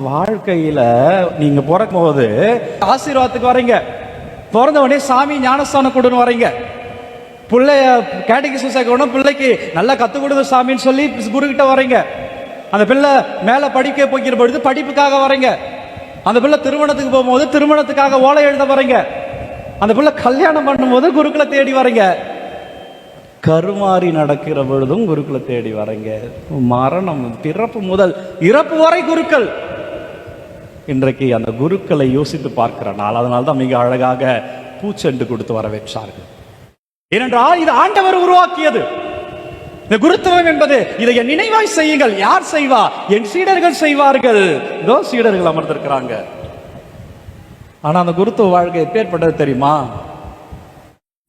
வாழ்க்கையில நீங்க பிறக்கும் போது ஆசீர்வாதத்துக்கு வரீங்க. பிறந்த உடனே சாமி ஞானஸ்தானம் கொடுன்னு வரீங்க. பிள்ளைய கேட்டகிசம் சேர்க்கணும், பிள்ளைக்கு நல்லா கத்துக் கொடுங்க சாமின்னு சொல்லி குரு கிட்ட வரீங்க. அந்த பிள்ளை மேல படிக்க போகிற பொழுது படிப்புக்காக வரீங்க. அந்த பிள்ளை திருமணத்துக்கு போகும்போது திருமணத்துக்காக ஓலை எழுத வரீங்க. அந்த பிள்ளை கல்யாணம் பண்ணும்போது குருக்களை தேடி வரீங்க. கருமாறி நடக்கிற பொழுதும் குருக்களை தேடி வரீங்க. மரணம் பிறப்பு முதல் இறப்பு வரை குருக்கள். இன்றைக்கு அந்த குருக்களை யோசித்து பார்க்கிற நாள். அதனால்தான் மிக அழகாக பூச்செண்டு கொடுத்து வரவேற்றார்கள். ஏனென்றால் இது ஆண்டவர் உருவாக்கியது. இந்த குருத்துவம் என்பது இதை என் நினைவாய் செய்யுங்கள். யார் செய்வா? என் சீடர்கள் செய்வார்கள். இதோ சீடர்கள் அமர்ந்திருக்கிறாங்க. ஆனா அந்த குருத்துவ வாழ்க்கை எப்பேற்பட்டது தெரியுமா?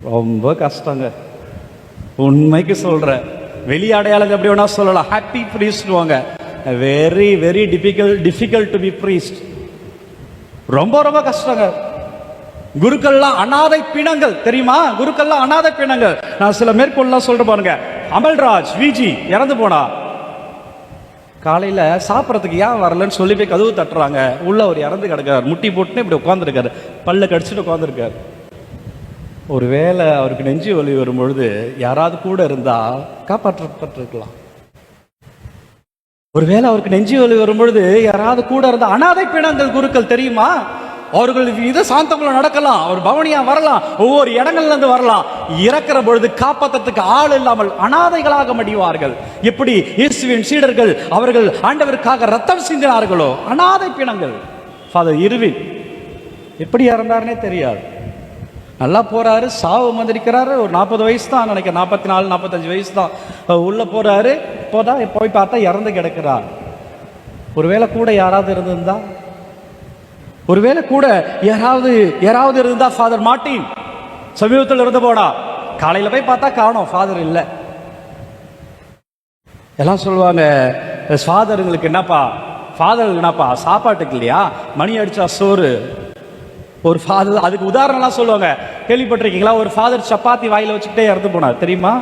ரொம்ப கஷ்டங்க. உண்மைக்கு சொல்ற, வெளி அடையாளம் எப்படி வேணா சொல்லலாம். ஹாப்பி பிரீஸ்ட் வாங்க, very very difficult to be priest. ரொம்ப ரொம்ப கஷ்டங்க. குருக்கள்லாம் அனாதை பிணங்கள் தெரியுமா? குருக்கள்லாம் அனாதை பிணங்கள். நான் சில மேற்கொள்ளலாம் சொல்றேன் பாருங்க. அமல்ராஜ் விஜி இறந்து போனா காலையில சாப்பிட்றதுக்கு ஏன் வரலன்னு சொல்லி போய் கதவு தட்டுறாங்க. உள்ள அவர் இறந்து கிடக்கார். முட்டி போட்டுன்னு இப்படி உட்காந்துருக்காரு, பல்ல கடிச்சிட்டு உட்காந்துருக்காரு. ஒருவேளை அவருக்கு நெஞ்சு வலி வரும் பொழுது யாராவது கூட இருந்தா காப்பாற்றப்பட்டிருக்கலாம். ஒருவேளை அவருக்கு நெஞ்சு வலி வரும் பொழுது யாராவது கூட இருந்தா. அனாதை பிணங்கள் குருக்கள் தெரியுமா? அவர்கள் இது சாந்தகுல நடக்கலாம், அவர் பவனியா வரலாம், ஒவ்வொரு இடங்கள்ல இருந்து வரலாம். இறக்கிற பொழுது காப்பாற்றத்துக்கு ஆள் இல்லாமல் அனாதைகளாக மடிவார்கள். எப்படி இயேசுவின் சீடர்கள் அவர்கள் ஆண்டவருக்காக ரத்தம் சிந்தினார்களோ, அனாதை பிணங்கள். ஃபாதர் இருவின் எப்படி இறந்தாருன்னே தெரியாது. நல்லா போறாரு, சாவு மந்திரிக்கிறாரு. ஒரு 40 வயசு தான் நினைக்கிறேன், 44 45 வயசு தான். உள்ள போறாரு, போய் பார்த்தா இறந்து கிடக்கிறார். ஒருவேளை கூட யாராவது இருந்திருந்தா, ஒருவேளை கூட யாராவது இருந்தா. ஃபாதர் மார்ட்டின் சமீபத்தில் இருந்து போனா, காலையில போய் பார்த்தா காணோம், ஃபாதர் இல்லை. எல்லாம் சொல்லுவாங்க, ஃபாதருங்களுக்கு என்னப்பா, ஃபாதருக்கு என்னப்பா சாப்பாட்டுக்கு இல்லையா, மணி அடிச்சா சோறு. ஒரு ஃபாதர், அதுக்கு உதாரணம்லாம் சொல்லுவாங்க. கேள்விப்பட்டிருக்கீங்களா? ஒரு ஃபாதர் சப்பாத்தி வாயில வச்சுக்கிட்டே இறந்து போனார் தெரியுமா?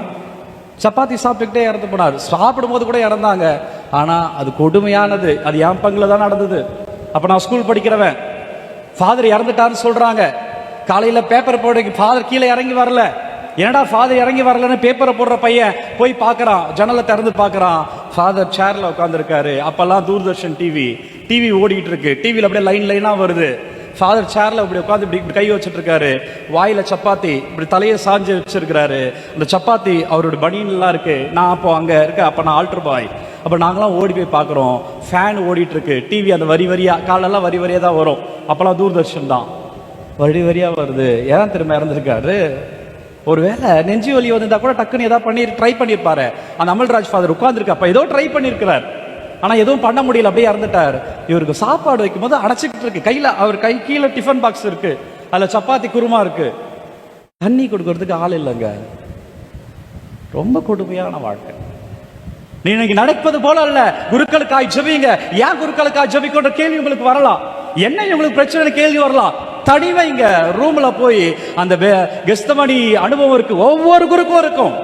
சப்பாத்தி சாப்பிட்டுக்கிட்டே இறந்து போனார். சாப்பிடும் போது கூட இறந்தாங்க. ஆனா அது கொடுமையானது. அது என் பங்குல தான் நடந்தது. அப்ப நான் ஸ்கூல் படிக்கிறவன். ஃபாதர் இறந்துட்டாருன்னு சொல்றாங்க. காலையில பேப்பர் போட ஃபாதர் கீழே இறங்கி வரல. ஏன்னா ஃபாதர் இறங்கி வரலன்னு பேப்பரை போடுற பையன் போய் பார்க்கறான், ஜன்னலை திறந்து பார்க்கறான், ஃபாதர் சேர்ல உட்காந்துருக்காரு. அப்பெல்லாம் தூர்தர்ஷன் டிவி ஓடிட்டு இருக்கு. டிவியில் அப்படியே லைனா வருது. ஃபாதர் சேர்ல இப்படி உட்காந்து இப்படி கை வச்சுட்டு இருக்காரு. வாயில சப்பாத்தி இப்படி தலையை சாஞ்சு வச்சிருக்கிறாரு. அந்த சப்பாத்தி அவரோட பனியன்லாம் இருக்கு. நான் அப்போ அங்க இருக்க, அப்ப நான் ஆல்டர் பாய். அப்ப நாங்களாம் ஓடி போய் பார்க்குறோம். ஃபேன் ஓடிட்டு இருக்கு. டிவி அந்த வரி வரியா, காலெல்லாம் வரி வரியா தான் வரும். அப்பெல்லாம் தூர்தர்ஷன் தான் வரி வரியா வருது. ஏன் திரும்ப இறந்துருக்காரு? ஒருவேளை நெஞ்சு வலி வந்திருந்தா கூட டக்குன்னு ஏதாவது ட்ரை பண்ணியிருப்பாரு. அந்த அமல்ராஜ் ஃபாதர் உட்காந்துருக்கு, அப்ப ஏதோ ட்ரை பண்ணியிருக்கிறார். ஆனா எதுவும் பண்ண முடியல, அப்படியே இறந்துட்டார். இவருக்கு சாப்பாடு வைக்கும் போது அடைச்சிக்கிட்டு இருக்கு. கையில அவர் கீழே டிஃபன் பாக்ஸ் இருக்கு, அதுல சப்பாத்தி குருமா இருக்கு. தண்ணி கொடுக்கறதுக்கு ஆள் இல்லைங்க. ரொம்ப கொடுமையான வாழ்க்கை. நீ இன்னைக்கு நடப்பது போல அல்ல. குருக்களுக்காய் ஜெபிங்க. ஏன் குருக்களுக்காய் ஜெபிக்கிற கேள்வி உங்களுக்கு வரலாம். என்ன உங்களுக்கு பிரச்சனை கேள்வி வரலாம். தனிமைங்க, ரூம்ல போய் அந்த கெஸ்தமணி அனுபவம் இருக்கு. ஒவ்வொரு குருக்கும் இருக்கும்.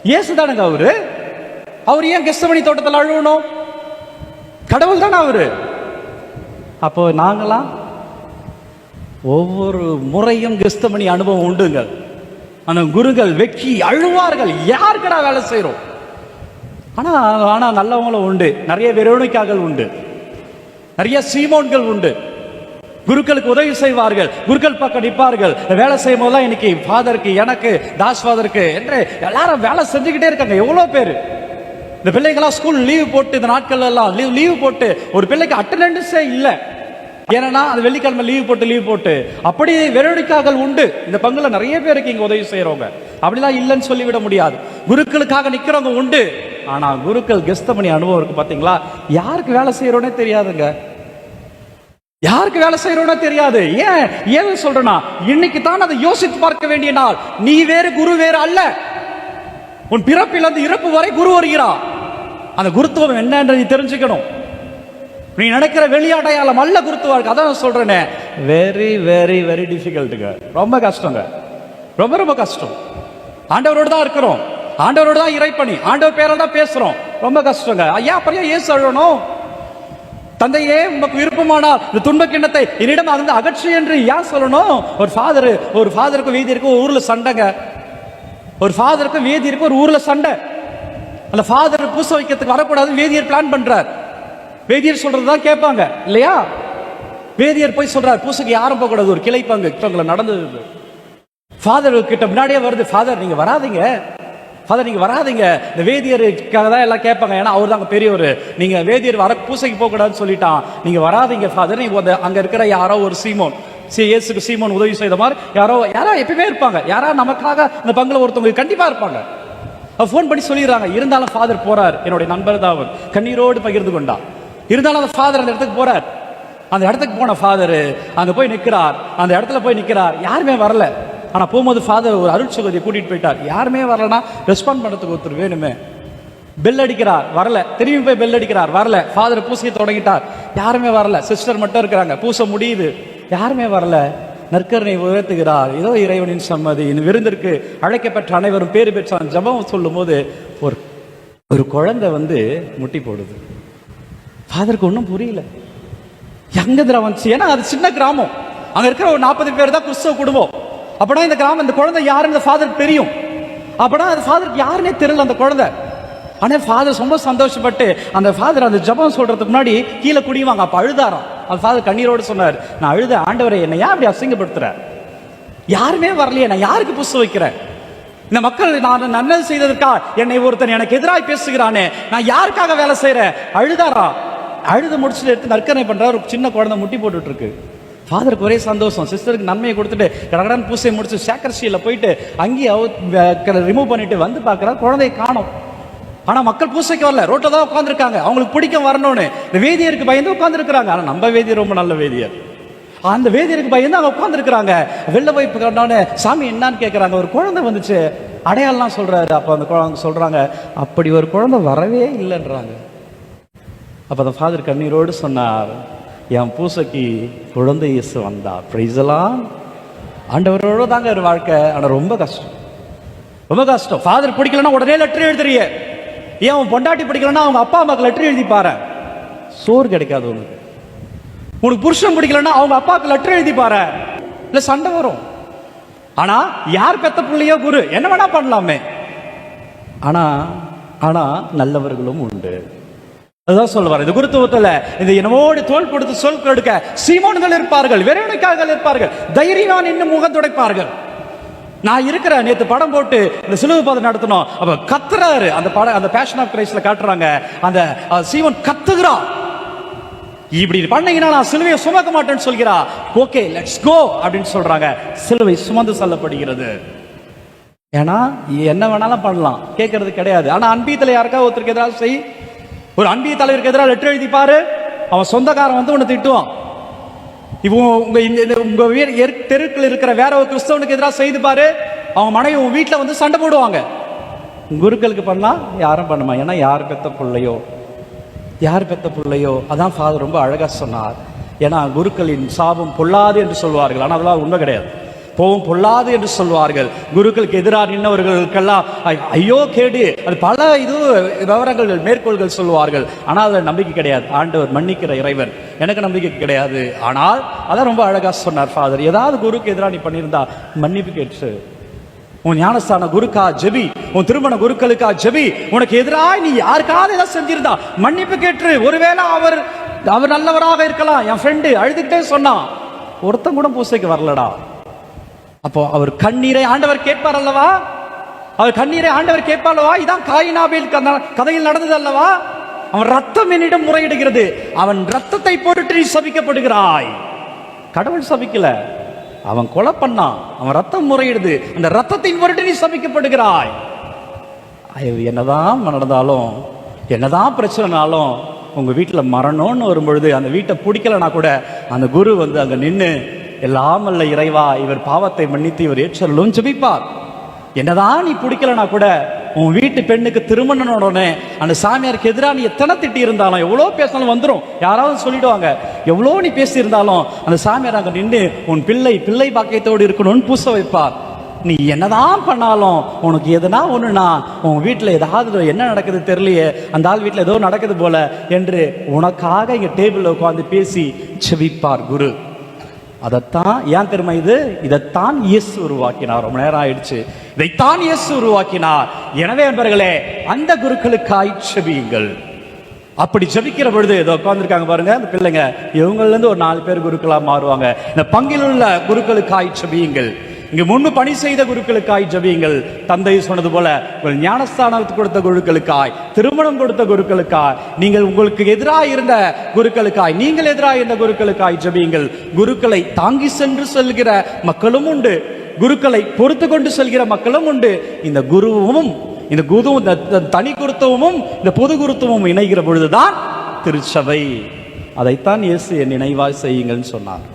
இயேசுதானுங்க அவர் ஏன் கெஸ்தமணி தோட்டத்தில் அழுவணும்? கடவுள் தானே அவரு. அப்போ நாங்களாம் ஒவ்வொரு முறையும் கெஸ்தமணி அனுபவம் உண்டுங்க. ஆனா குருகள் வெக்கி அழுவார்கள். யாருக்கடா வேலை செய்யறோம்? ஆனா நல்லவங்களும் உண்டு. நிறைய வெரோனிக்காக்கள் உண்டு, நிறைய சீமோன்கள் உண்டு. குருக்களுக்கு உதவி செய்வார்கள், குருக்கள் பக்கம் நிற்பார்கள். வேலை செய்யும் போதெல்லாம் இன்னைக்கு ஃபாதருக்கு, எனக்கு, தாஸ் ஃபாதருக்கு என்று எல்லாரும் வேலை செஞ்சுக்கிட்டே இருக்காங்க. எவ்வளவு பேரு இந்த பிள்ளைங்களா ஸ்கூல் லீவ் போட்டு, இந்த நாட்கள் எல்லாம் லீவ் போட்டு ஒரு பிள்ளைக்கு அட்டெண்டன்ஸே இல்லை. ஏன்னா அது வெள்ளிக்கிழமை லீவ் போட்டு அப்படி வெரோனிக்காக்கள் உண்டு. இந்த பங்குல நிறைய பேருக்கு இங்க உதவி செய்யறவங்க. அப்படிலாம் இல்லைன்னு சொல்லிவிட முடியாது. குருக்களுக்காக நிக்கிறவங்க உண்டு. ஆனா குருக்கள் கெஸ்தமணி அனுபவம் இருக்கு பாத்தீங்களா? யாருக்கு வேலை செய்யறோன்னே தெரியாதுங்க. யாருக்கு வேலை செய்யறோம்னா தெரியாது. ஏன் சொல்றேன்னா, இன்னைக்கு தான் அதை யோசித்து பார்க்க வேண்டிய நாள். நீ வேறு, குரு வேறு அல்ல. உன் பிறப்பிலிருந்து இறப்பு வரை குரு வருகிறான். அந்த குருத்துவம் என்னன்றது தெரிஞ்சுக்கணும். நீ நினைக்கிற வெளியடையாளம் அல்ல குருத்துவம். அதான் சொல்றேனே, வெரி வெரி வெரி டிஃபிகல்ட்டுங்க. ரொம்ப கஷ்டங்க, ரொம்ப ரொம்ப கஷ்டம். ஆண்டவரோடு தான் இருக்கிறோம், ஆண்டவரோடு தான் இறைப்பணி, ஆண்டவர் பேரால் தான் பேசுறோம். ரொம்ப கஷ்டங்க. ஐயா அப்புறம் இயேசு அழணும். தந்தையே உமக்கு விருப்பமானால் இந்த துன்ப கிண்ணத்தை என்னிடம் அகன்று அகற்று என்று ஏன் சொல்லணும்? ஒரு ஃபாதருக்கும் வேதியருக்கும் ஊர்ல சண்டைங்க. ஒரு ஃபாதருக்கும் வேதியருக்கும் ஒரு ஊர்ல சண்டை. அந்த ஃபாதர் பூச வைக்கிறதுக்கு வரக்கூடாது வேதியர் பிளான் பண்றார். வேதியர் சொல்றதுதான் கேட்பாங்க இல்லையா? வேதியர் போய் சொல்றார், பூசைக்கு யாரும் போக கூடாது, ஒரு கிளை பங்கு நடந்தது. ஃபாதர் கிட்ட முன்னாடியே வருது, ஃபாதர் நீங்க வராதீங்க, ஃபாதர் நீங்க வராதீங்க. இந்த வேதியருக்காக தான் எல்லாம் கேட்பாங்க, ஏன்னா அவர் தாங்க பெரியவர். நீங்க வேதியர் வர பூசைக்கு போக கூடாதுன்னு சொல்லிட்டான், நீங்க வராதீங்க ஃபாதர். நீங்க அங்க இருக்கிற யாரோ ஒரு சீமோன், இயேசுக்கு சீமோன் உதவி செய்த மாதிரி யாரோ எப்பயுமே இருப்பாங்க, யாரோ நமக்காக அந்த பங்குல ஒருத்தவங்க கண்டிப்பா இருப்பாங்க. ஃபோன் பண்ணி சொல்லிடுறாங்க. இருந்தாலும் ஃபாதர் போறார், என்னுடைய நண்பர் தான் அவர், கண்ணீரோடு பகிர்ந்து கொண்டா. இருந்தாலும் அந்த ஃபாதர் அந்த இடத்துக்கு போறார். அந்த இடத்துக்கு போன ஃபாதர் அங்க போய் நிற்கிறார். அந்த இடத்துல போய் நிற்கிறார், யாருமே வரல. ஆனா போகும்போது ஃபாதர் ஒரு அருட்சுகதியை கூட்டிட்டு போயிட்டார். யாருமே வரலன்னா ரெஸ்பாண்ட் பண்ணதுக்கு ஒருத்தர் வேணுமே. பெல் அடிக்கிறார், வரல. திரும்பி போய் பெல் அடிக்கிறார், வரல. ஃபாதர் பூசையை தொடங்கிட்டார், யாருமே வரல. சிஸ்டர் மட்டும் இருக்கிறாங்க, பூசை முடியுது, யாருமே வரல. நற்கருணை உயர்த்துகிறார், ஏதோ இறைவனின் சம்மதி, விருந்திற்கு அழைக்கப்பட்ட அனைவரும் பேறு பெற்றான் ஜபம் சொல்லும் போது ஒரு குழந்தை முட்டி போடுது. ஃபாதருக்கு ஒன்றும் புரியல, எங்கதுல வந்துச்சு. ஏன்னா அது சின்ன கிராமம், அங்க இருக்கிற ஒரு 40 பேர் தான் கிறிஸ்தவ குடும்பம். அப்படா இந்த கிராமம், இந்த குழந்தை யாருன்னு ஃபாதருக்கு தெரியும். அப்படா அது ஃபாதருக்கு யாருன்னே தெரியல அந்த குழந்தை. ஆனா ஃபாதர் ரொம்ப சந்தோஷப்பட்டு அந்த ஃபாதர் அந்த ஜபம் சொல்றதுக்கு முன்னாடி கீழே குடிவாங்க. அப்ப அழுதாராம். அந்த ஃபாதர் கண்ணீரோடு சொன்னார், நான் அழுத, ஆண்டவரை என்னை ஏன் அப்படி அசிங்கப்படுத்துற? யாருமே வரலையே, நான் யாருக்கு புச வைக்கிறேன்? இந்த மக்கள் நான் நல்லது செய்ததற்கா என்னை ஒருத்தன் எனக்கு எதிராக பேசுகிறானே, நான் யாருக்காக வேலை செய்யறேன்? அழுதாரா. அழுது முடிச்சுட்டு எடுத்து நற்கரணை பண்றாரு. ஒரு சின்ன குழந்தை முட்டி போட்டுட்டு இருக்கு. ஃபாதருக்கு ஒரே சந்தோஷம். சிஸ்டருக்கு நன்மையை கொடுத்துட்டு கடகடன் பூசை முடிச்சு சேக்கர்ஷியில போயிட்டு அங்கேயே ரிமூவ் பண்ணிட்டு வந்து பார்க்கிறார், குழந்தையை காணோம். ஆனா மக்கள் பூசைக்கு வரல, ரோட்ல தான் உட்காந்துருக்காங்க. அவங்களுக்கு பிடிக்கும் வரணும்னு இந்த வேதியருக்கு பயந்து உட்கார்ந்து இருக்கிறாங்க. ஆனா நம்ம வேதியர் ரொம்ப நல்ல வேதியர். அந்த வேதியருக்கு பயந்து அவங்க உட்கார்ந்து இருக்கிறாங்க. வெளில போய் சாமி என்னன்னு கேட்கறாங்க. ஒரு குழந்தை வந்துச்சு, அடையாளம் சொல்றாரு. அப்ப அந்த குழந்தை சொல்றாங்க, அப்படி ஒரு குழந்தை வரவே இல்லைன்றாங்க. அப்ப அந்த ஃபாதர் கண்ணீரோடு சொன்னார், என் பூசைக்கு குழந்தை இயேசு வந்தா. பிரைஸ்லாம் ஆண்டவரோட தாங்க ஒரு வாழ்க்கை. ஆனா ரொம்ப கஷ்டம், ரொம்ப கஷ்டம். ஃபாதர் பிடிக்கலன்னா உடனே லெட்டர் எழுதுறிய. ஏன் அவன் பொண்டாட்டி பிடிக்கலன்னா அவங்க அப்பா அம்மாக்கு லெட்டர் எழுதி பாரு, சோறு கிடைக்காது உனக்கு. உனக்கு புருஷன் பிடிக்கலன்னா அவங்க அப்பாவுக்கு லெட்டர் எழுதி பாரு, இல்ல சண்டை வரும். ஆனா யார் பெத்த பிள்ளையோ குரு என்ன வேணா பண்ணலாமே. ஆனா ஆனா நல்லவர்களும் உண்டு. அதுதான் சொல்லுவார். இந்த குருத்துவத்துல இந்த என்னோடு தோல் கொடுத்து சொல் கொடுக்க சீமோன்கள் இருப்பார்கள், வெறுவனைக்காரர்கள் இருப்பார்கள், தைரியவான் இன்னும் முகம் துடைப்பார்கள். நான் இருக்கிற நேற்று படம் போட்டு இந்த சிலுவை பாதை நடத்தணும். அப்ப கத்துறாரு. அந்த படம், அந்த பேஷன் ஆஃப் கிரைஸ்ட்ல காட்டுறாங்க. அந்த சீமோன் கத்துகிறான், இப்படி பண்ணீங்கன்னா நான் சிலுவையை சுமக்க மாட்டேன்னு சொல்கிறா. ஓகே லெட்ஸ் கோ அப்படின்னு சொல்றாங்க. சிலுவை சுமந்து செல்லப்படுகிறது. ஏன்னா என்ன வேணாலும் பண்ணலாம், கேட்கறது கிடையாது. ஆனா அன்பீத்துல யாருக்கா ஒருத்தருக்கு எதிராக செய், ஒரு அன்பிய தலைவருக்கு எதிராக லெட்டர் எழுதி பாரு, அவன் சொந்தக்காரன் உன்னை திட்டுவான். உங்க தெருக்கள் இருக்கிற வேற ஒரு கிறிஸ்தவனுக்கு எதிராக செய்து பாரு, அவங்க மனைவி உன் வீட்டில் சண்டை போடுவாங்க. குருக்களுக்கு பண்ணா யாரும் பண்ணுமா? ஏன்னா யார் பெத்த பிள்ளையோ, யார் பெத்த பிள்ளையோ. அதான் ஃபாதர் ரொம்ப அழகா சொன்னார். ஏன்னா குருக்களின் சாபம் பொல்லாது என்று சொல்வார்கள், ஆனால் அதெல்லாம் உண்மை கிடையாது. போவும் பொல்லாது என்று சொல்வார்கள். குருக்களுக்கு எதிராக நின்றவர்களுக்கெல்லாம் ஐயோ கேடு, அது பல விவரங்கள் மேற்கோள்கள் சொல்வார்கள். ஆனால் அதில் நம்பிக்கை கிடையாது. ஆண்டவர் மன்னிக்கிற இறைவன், எனக்கு நம்பிக்கை கிடையாது. ஆனால் அதான் ரொம்ப அழகா சொன்னார் ஃபாதர். ஏதாவது குருக்கு எதிராக நீ பண்ணியிருந்தா மன்னிப்பு கேட்டு, உன் ஞானஸ்தான குருக்கா ஜெபி, உன் திருமண குருக்களுக்கா ஜெபி. உனக்கு எதிராக நீ யாருக்காவது ஏதாவது செஞ்சிருந்தா மன்னிப்பு கேட்டு. ஒருவேளை அவர் நல்லவராக இருக்கலாம். என் ஃப்ரெண்டு அழுதுகிட்டே சொன்னான், ஒருத்தன் கூட பூசைக்கு வரலடா. அப்போ அவர் கண்ணீரை ஆண்டவர் கேட்பார் அல்லவா? அவர் கண்ணீரை ஆண்டவர் கேட்பார் அல்லவா? இதான் காயின் ஆபேல் கதையில் நடந்தது அல்லவா? அவன் ரத்தம் என்னிடம் முறையிடுகிறது, அவன் ரத்தத்தை போட்டு நீ சபிக்கப்படுகிறாய். கடவுள் சபிக்கல, அவன் கொலை பண்ணான், அவன் ரத்தம் முறையிடுது, அந்த ரத்தத்தின் பொருட்டு நீ சபிக்கப்படுகிறாய். என்னதான் நடந்தாலும், என்னதான் பிரச்சனைனாலும், உங்க வீட்டில் மரணம்னு வரும்பொழுது அந்த வீட்டை பிடிக்கலனா கூட அந்த குரு அங்க நின்று எல்லாம் அல்ல இறைவா, இவர் பாவத்தை மன்னித்து இவர் ஏற்றலும் ஜெபிப்பார். என்னதான் நீ பிடிக்கலனா கூட உன் வீட்டு பெண்ணுக்கு திருமணம் உடனே அந்த சாமியாருக்கு எதிராக நீ எத்தனை திட்டி இருந்தாலும், எவ்வளோ பேசினாலும் வந்துடும், யாராவது சொல்லிடுவாங்க. எவ்வளோ நீ பேசி இருந்தாலும் அந்த சாமியார் அங்கே நின்று உன் பிள்ளை பாக்கியத்தோடு இருக்கணும்னு பூச வைப்பார். நீ என்னதான் பண்ணாலும் உனக்கு எதுனா ஒண்ணுனா உன் வீட்டில் ஏதாவது என்ன நடக்குது தெரியலையே, அந்த ஆள் வீட்டில் ஏதோ நடக்குது போல என்று உனக்காக இங்க டேபிள்ல உட்கார்ந்து பேசி செபிப்பார் குரு. அதைத்தான் ஏன் தெரியுமா, இதைத்தான் இயேசு உருவாக்கினார். ரொம்ப நேரம் ஆயிடுச்சு. இதைத்தான் இயேசு உருவாக்கினார். எனவே நண்பர்களே, அந்த குருக்களுக்காய் செபியுங்கள். அப்படி ஜெபிக்கிற பொழுது இதோ உட்கார்ந்துருக்காங்க பாருங்க அந்த பிள்ளைங்க, இவங்கள்ல இருந்து ஒரு 4 பேர் குருக்களா மாறுவாங்க. இந்த பங்கில் உள்ள குருக்களுக்காய் ஜெபியுங்கள். இங்கு முன்பு பணி செய்த குருக்களுக்காய் ஜெபியுங்கள். தந்தை சொன்னது போல உங்கள் ஞானஸ்தானத்துக்கு கொடுத்த குருக்களுக்காய், திருமணம் கொடுத்த குருக்களுக்காய், நீங்கள் உங்களுக்கு எதிராக இருந்த குருக்களுக்காய், நீங்கள் எதிராக இருந்த குருக்களுக்காய் ஜெபியுங்கள். குருக்களை தாங்கி சென்று செல்கிற மக்களும் உண்டு, குருக்களை பொறுத்து கொண்டு செல்கிற மக்களும் உண்டு. இந்த குருவும் இந்த தனி குருத்துவமும் இந்த பொது குருத்துவமும் இணைகிற பொழுதுதான் திருச்சபை. அதைத்தான் இயேசு என் நினைவாய் செய்யுங்கள் சொன்னார்.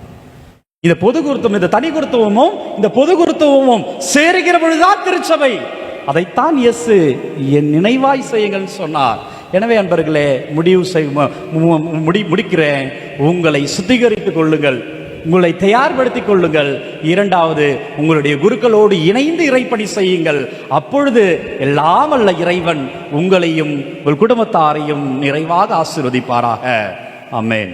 இந்த பொது குருத்துவம், இந்த தனி குருத்துவமும் இந்த பொது குருத்துவமும் சேருகிற பொழுதுதான் திருச்சபை. அதைத்தான் இயேசு என் நினைவாய் செய்யுங்கள் சொன்னார். எனவே அன்பர்களே, முடிக்கிறேன். உங்களை சுத்திகரித்துக் கொள்ளுங்கள், உங்களை தயார்படுத்திக் கொள்ளுங்கள். இரண்டாவது, உங்களுடைய குருக்களோடு இணைந்து இறைப்பணி செய்யுங்கள். அப்பொழுது எல்லாம் அல்ல இறைவன் உங்களையும் உங்கள் குடும்பத்தாரையும் நிறைவாக ஆசீர்வதிப்பாராக. ஆமென்.